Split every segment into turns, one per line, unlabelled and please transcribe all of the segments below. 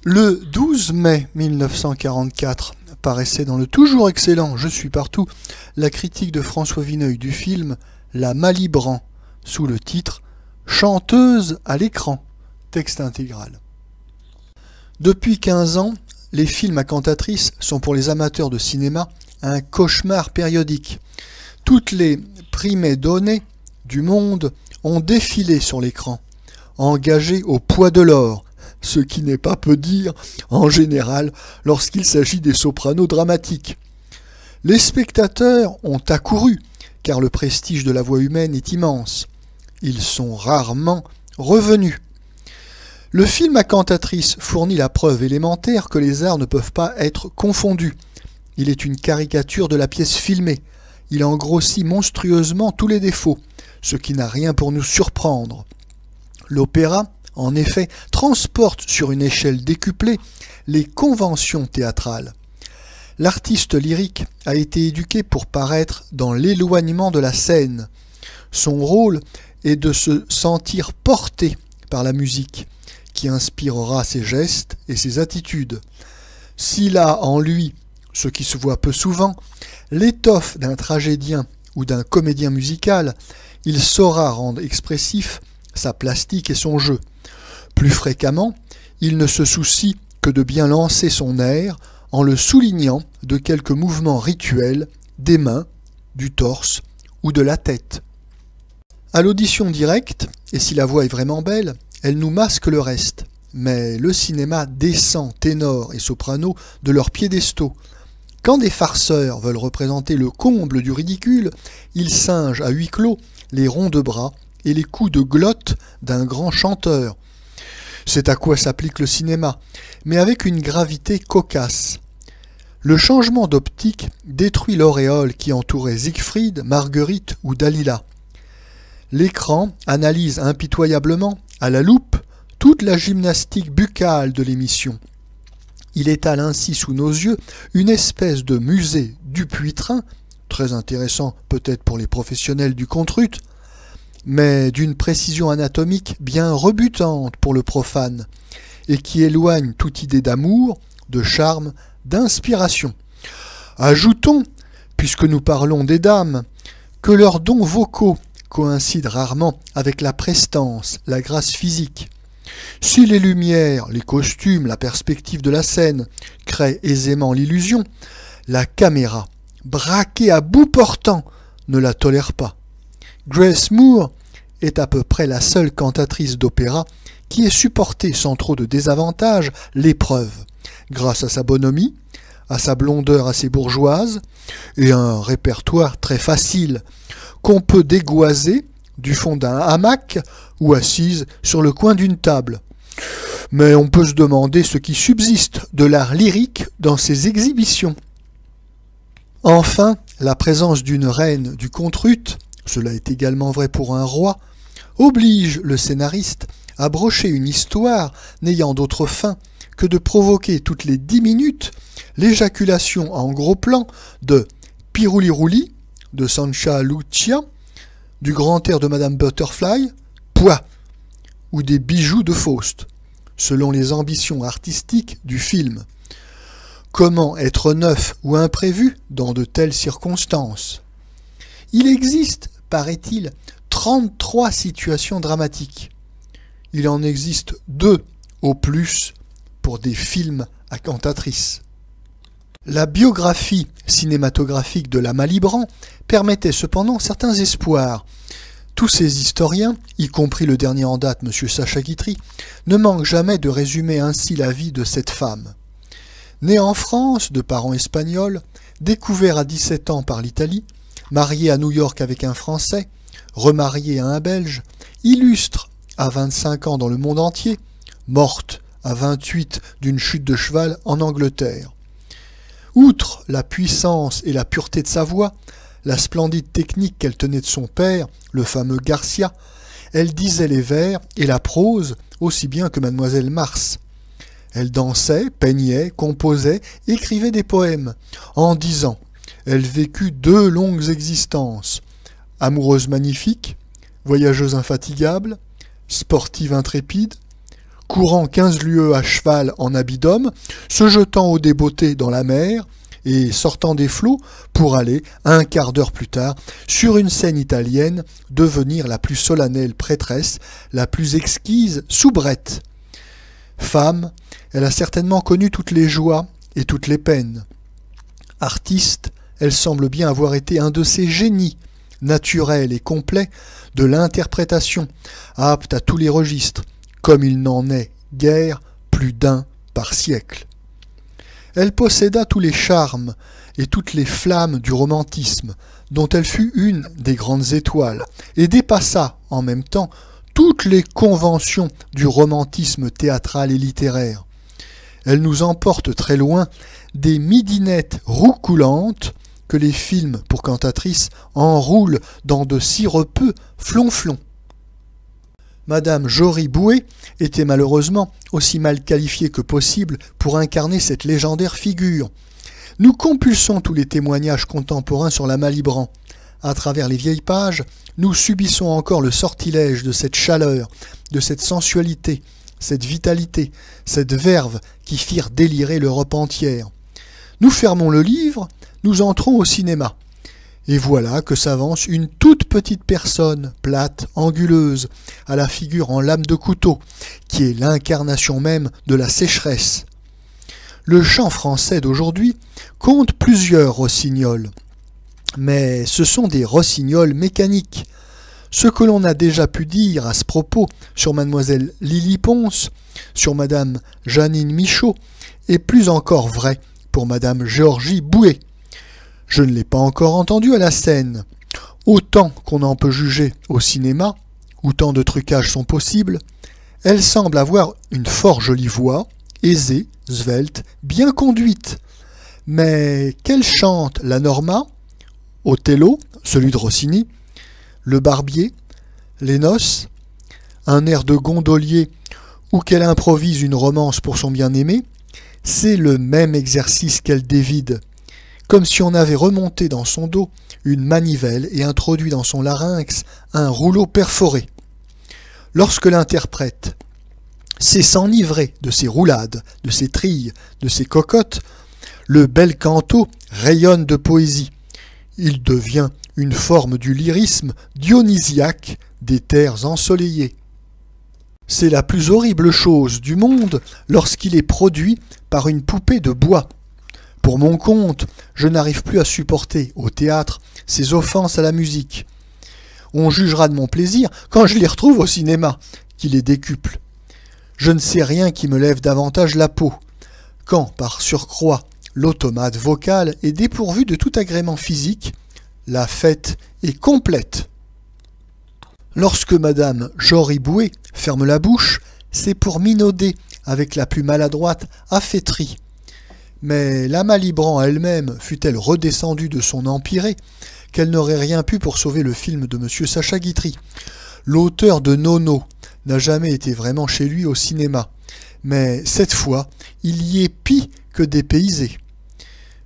Le 12 mai 1944 paraissait dans le toujours excellent Je suis partout la critique de François Vineuil du film La Malibran sous le titre Chanteuse à l'écran, texte intégral. Depuis 15 ans, les films à cantatrice sont pour les amateurs de cinéma un cauchemar périodique. Toutes les prime donne du monde ont défilé sur l'écran, engagées au poids de l'or, ce qui n'est pas peu dire en général lorsqu'il s'agit des sopranos dramatiques. Les spectateurs ont accouru, car le prestige de la voix humaine est immense. Ils sont rarement revenus. Le film à cantatrice fournit la preuve élémentaire que les arts ne peuvent pas être confondus. Il est une caricature de la pièce filmée. Il en grossit monstrueusement tous les défauts, ce qui n'a rien pour nous surprendre. L'opéra, en effet, transporte sur une échelle décuplée les conventions théâtrales. L'artiste lyrique a été éduqué pour paraître dans l'éloignement de la scène. Son rôle est de se sentir porté par la musique, qui inspirera ses gestes et ses attitudes. S'il a en lui, ce qui se voit peu souvent, l'étoffe d'un tragédien ou d'un comédien musical, il saura rendre expressif sa plastique et son jeu. Plus fréquemment, il ne se soucie que de bien lancer son air en le soulignant de quelques mouvements rituels des mains, du torse ou de la tête. À l'audition directe, et si la voix est vraiment belle, elle nous masque le reste. Mais le cinéma descend ténor et soprano de leurs piédestaux. Quand des farceurs veulent représenter le comble du ridicule, ils singent à huis clos les ronds de bras et les coups de glotte d'un grand chanteur. C'est à quoi s'applique le cinéma, mais avec une gravité cocasse. Le changement d'optique détruit l'auréole qui entourait Siegfried, Marguerite ou Dalila. L'écran analyse impitoyablement, à la loupe, toute la gymnastique buccale de l'émission. Il étale ainsi sous nos yeux une espèce de musée Dupuytren, très intéressant peut-être pour les professionnels du contrut, mais d'une précision anatomique bien rebutante pour le profane, et qui éloigne toute idée d'amour, de charme, d'inspiration. Ajoutons, puisque nous parlons des dames, que leurs dons vocaux coïncident rarement avec la prestance, la grâce physique. Si les lumières, les costumes, la perspective de la scène créent aisément l'illusion, la caméra, braquée à bout portant, ne la tolère pas. Grace Moore est à peu près la seule cantatrice d'opéra qui ait supporté sans trop de désavantages l'épreuve, grâce à sa bonhomie, à sa blondeur assez bourgeoise et à un répertoire très facile qu'on peut dégoiser du fond d'un hamac ou assise sur le coin d'une table. Mais on peut se demander ce qui subsiste de l'art lyrique dans ces exhibitions. Enfin, la présence d'une reine du contrut, cela est également vrai pour un roi, oblige le scénariste à brocher une histoire n'ayant d'autre fin que de provoquer toutes les 10 minutes l'éjaculation en gros plan de Pirouli-Rouli, de Sancha Lucia, du grand air de Madame Butterfly, Pouah, ou des bijoux de Faust, selon les ambitions artistiques du film. Comment être neuf ou imprévu dans de telles circonstances? Il existe, paraît-il, 33 situations dramatiques. Il en existe 2 au plus pour des films à cantatrice. La biographie cinématographique de la Malibran permettait cependant certains espoirs. Tous ces historiens, y compris le dernier en date, M. Sacha Guitry, ne manquent jamais de résumer ainsi la vie de cette femme. Née en France, de parents espagnols, découvert à 17 ans par l'Italie, mariée à New York avec un Français, remariée à un Belge, illustre à 25 ans dans le monde entier, morte à 28 d'une chute de cheval en Angleterre. Outre la puissance et la pureté de sa voix, la splendide technique qu'elle tenait de son père, le fameux Garcia, elle disait les vers et la prose aussi bien que Mademoiselle Mars. Elle dansait, peignait, composait, écrivait des poèmes. En 10 ans, elle vécut 2 longues existences. Amoureuse magnifique, voyageuse infatigable, sportive intrépide, courant 15 lieues à cheval en habit d'homme, se jetant au débeauté dans la mer et sortant des flots pour aller, un quart d'heure plus tard, sur une scène italienne, devenir la plus solennelle prêtresse, la plus exquise soubrette. Femme, elle a certainement connu toutes les joies et toutes les peines. Artiste, elle semble bien avoir été un de ces génies, naturels et complets, de l'interprétation, apte à tous les registres, comme il n'en est guère plus d'un par siècle. Elle posséda tous les charmes et toutes les flammes du romantisme, dont elle fut une des grandes étoiles, et dépassa, en même temps, toutes les conventions du romantisme théâtral et littéraire. Elle nous emporte très loin des midinettes roucoulantes que les films pour cantatrices enroulent dans de sirupeux flonflons. Madame Jory Boué était malheureusement aussi mal qualifiée que possible pour incarner cette légendaire figure. Nous compulsons tous les témoignages contemporains sur la Malibran. À travers les vieilles pages, nous subissons encore le sortilège de cette chaleur, de cette sensualité, cette vitalité, cette verve qui firent délirer l'Europe entière. Nous fermons le livre, nous entrons au cinéma. Et voilà que s'avance une toute petite personne, plate, anguleuse, à la figure en lame de couteau, qui est l'incarnation même de la sécheresse. Le chant français d'aujourd'hui compte plusieurs rossignols. Mais ce sont des rossignols mécaniques. Ce que l'on a déjà pu dire à ce propos sur mademoiselle Lily Pons, sur madame Jeannine Michaud, est plus encore vrai pour madame Géorgie Boué. Je ne l'ai pas encore entendue à la scène. Autant qu'on en peut juger au cinéma, où tant de trucages sont possibles, elle semble avoir une fort jolie voix, aisée, svelte, bien conduite. Mais qu'elle chante la Norma, Othello, celui de Rossini, le Barbier, les Noces, un air de gondolier ou qu'elle improvise une romance pour son bien-aimé, c'est le même exercice qu'elle dévide, comme si on avait remonté dans son dos une manivelle et introduit dans son larynx un rouleau perforé. Lorsque l'interprète sait s'enivrer de ses roulades, de ses trilles, de ses cocottes, le bel canto rayonne de poésie. Il devient une forme du lyrisme dionysiaque des terres ensoleillées. C'est la plus horrible chose du monde lorsqu'il est produit par une poupée de bois. Pour mon compte, je n'arrive plus à supporter au théâtre ces offenses à la musique. On jugera de mon plaisir quand je les retrouve au cinéma, qui les décuple. Je ne sais rien qui me lève davantage la peau, quand, par surcroît, l'automate vocal est dépourvu de tout agrément physique, la fête est complète. Lorsque madame Jory Boué ferme la bouche, c'est pour minauder avec la plus maladroite affaîtrie. Mais la Malibran elle-même fut-elle redescendue de son empyrée, qu'elle n'aurait rien pu pour sauver le film de M. Sacha Guitry. L'auteur de Nono n'a jamais été vraiment chez lui au cinéma, mais cette fois, il y est pis que dépaysé.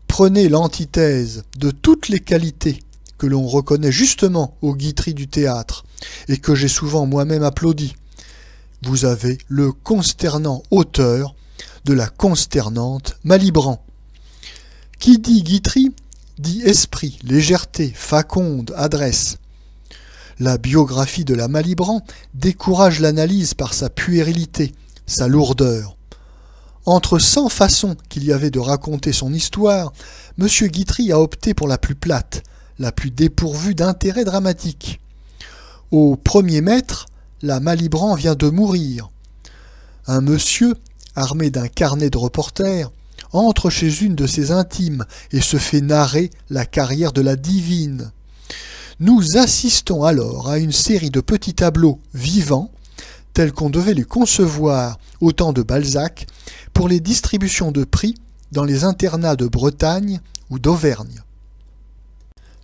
Prenez l'antithèse de toutes les qualités que l'on reconnaît justement au Guitry du théâtre, et que j'ai souvent moi-même applaudi. Vous avez le consternant auteur de la consternante Malibran. Qui dit Guitry dit esprit, légèreté, faconde, adresse. La biographie de la Malibran décourage l'analyse par sa puérilité, sa lourdeur. Entre 100 façons qu'il y avait de raconter son histoire, M. Guitry a opté pour la plus plate, la plus dépourvue d'intérêt dramatique. Au premier maître, la Malibran vient de mourir. Un monsieur, armé d'un carnet de reporter, entre chez une de ses intimes et se fait narrer la carrière de la divine. Nous assistons alors à une série de petits tableaux vivants, tels qu'on devait les concevoir au temps de Balzac, pour les distributions de prix dans les internats de Bretagne ou d'Auvergne.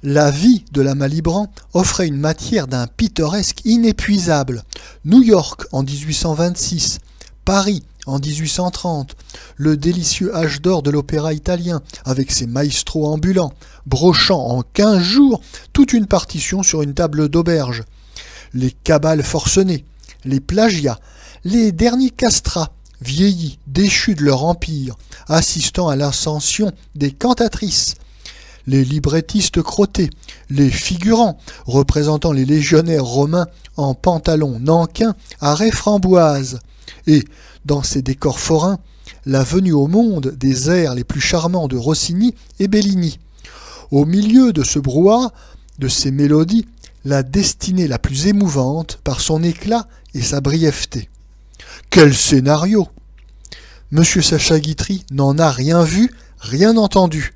La vie de la Malibran offrait une matière d'un pittoresque inépuisable. New York en 1826, Paris en 1830, le délicieux âge d'or de l'opéra italien, avec ses maestros ambulants, brochant en 15 jours toute une partition sur une table d'auberge, les cabales forcenées, les plagiats, les derniers castrats, vieillis, déchus de leur empire, assistant à l'ascension des cantatrices, les librettistes crottés, les figurants représentant les légionnaires romains en pantalons nankin à raies framboises, et, dans ces décors forains, la venue au monde des airs les plus charmants de Rossini et Bellini. Au milieu de ce brouhaha, de ces mélodies, la destinée la plus émouvante par son éclat et sa brièveté. Quel scénario! Monsieur Sacha Guitry n'en a rien vu, rien entendu.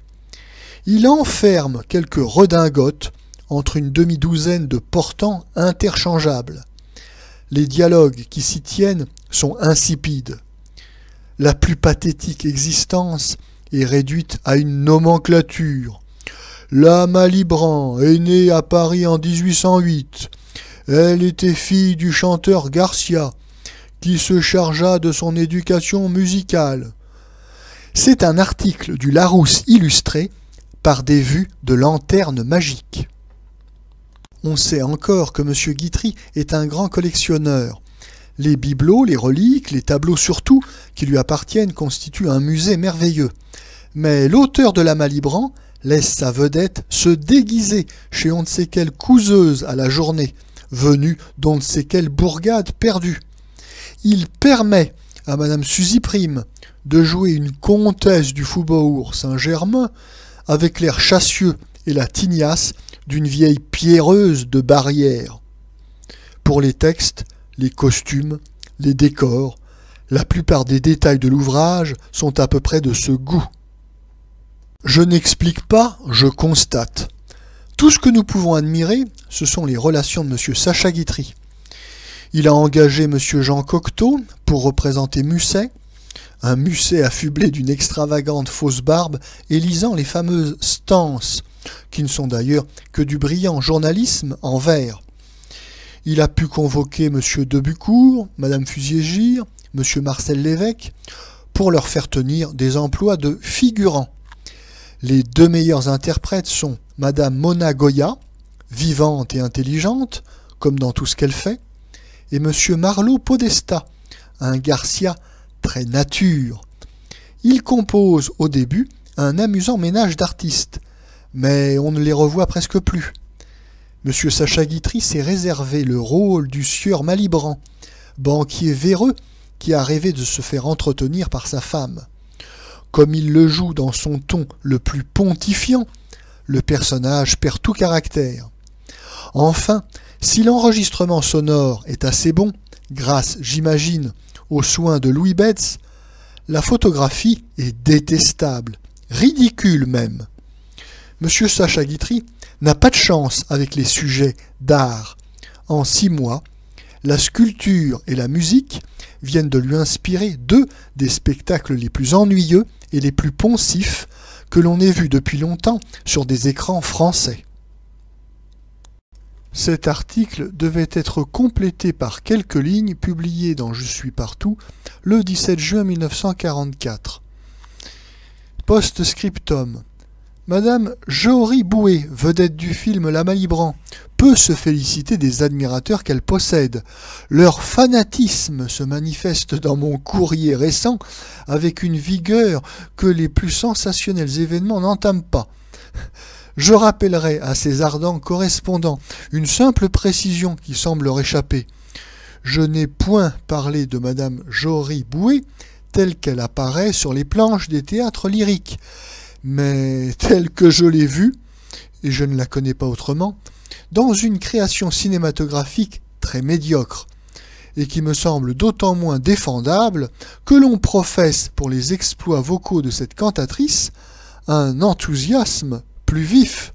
Il enferme quelques redingotes entre une demi-douzaine de portants interchangeables. Les dialogues qui s'y tiennent sont insipides. La plus pathétique existence est réduite à une nomenclature. La Malibran est née à Paris en 1808. Elle était fille du chanteur Garcia, qui se chargea de son éducation musicale. C'est un article du Larousse illustré par des vues de lanternes magiques. On sait encore que M. Guitry est un grand collectionneur. Les bibelots, les reliques, les tableaux surtout, qui lui appartiennent, constituent un musée merveilleux. Mais l'auteur de la Malibran laisse sa vedette se déguiser chez on ne sait quelle couseuse à la journée, venue d'on ne sait quelle bourgade perdue. Il permet à Madame Suzy Prime de jouer une comtesse du Faubourg Saint-Germain avec l'air chassieux et la tignasse d'une vieille pierreuse de Barrière. Pour les textes, les costumes, les décors, la plupart des détails de l'ouvrage sont à peu près de ce goût. Je n'explique pas, je constate. Tout ce que nous pouvons admirer, ce sont les relations de M. Sacha Guitry. Il a engagé M. Jean Cocteau pour représenter Musset, un Musset affublé d'une extravagante fausse barbe élisant les fameuses stances, qui ne sont d'ailleurs que du brillant journalisme en vers. Il a pu convoquer M. Debucourt, Mme Fusier-Gire, M. Marcel Lévesque, pour leur faire tenir des emplois de figurants. Les deux meilleurs interprètes sont Mme Mona Goya, vivante et intelligente, comme dans tout ce qu'elle fait, et M. Marlot Podesta, un Garcia très nature. Ils composent au début un amusant ménage d'artistes, mais on ne les revoit presque plus. M. Sacha Guitry s'est réservé le rôle du sieur Malibran, banquier véreux qui a rêvé de se faire entretenir par sa femme. Comme il le joue dans son ton le plus pontifiant, le personnage perd tout caractère. Enfin, si l'enregistrement sonore est assez bon, grâce, j'imagine, aux soins de Louis Betz, la photographie est détestable, ridicule même. M. Sacha Guitry n'a pas de chance avec les sujets d'art. En 6 mois, la sculpture et la musique viennent de lui inspirer 2 des spectacles les plus ennuyeux et les plus poncifs que l'on ait vus depuis longtemps sur des écrans français. Cet article devait être complété par quelques lignes publiées dans Je suis partout le 17 juin 1944. Post-scriptum. Madame Jory Boué, vedette du film La Malibran, peut se féliciter des admirateurs qu'elle possède. Leur fanatisme se manifeste dans mon courrier récent avec une vigueur que les plus sensationnels événements n'entament pas. Je rappellerai à ces ardents correspondants une simple précision qui semble leur échapper. Je n'ai point parlé de Madame Jory Boué telle qu'elle apparaît sur les planches des théâtres lyriques, mais telle que je l'ai vue, et je ne la connais pas autrement, dans une création cinématographique très médiocre, et qui me semble d'autant moins défendable que l'on professe pour les exploits vocaux de cette cantatrice un enthousiasme plus vif.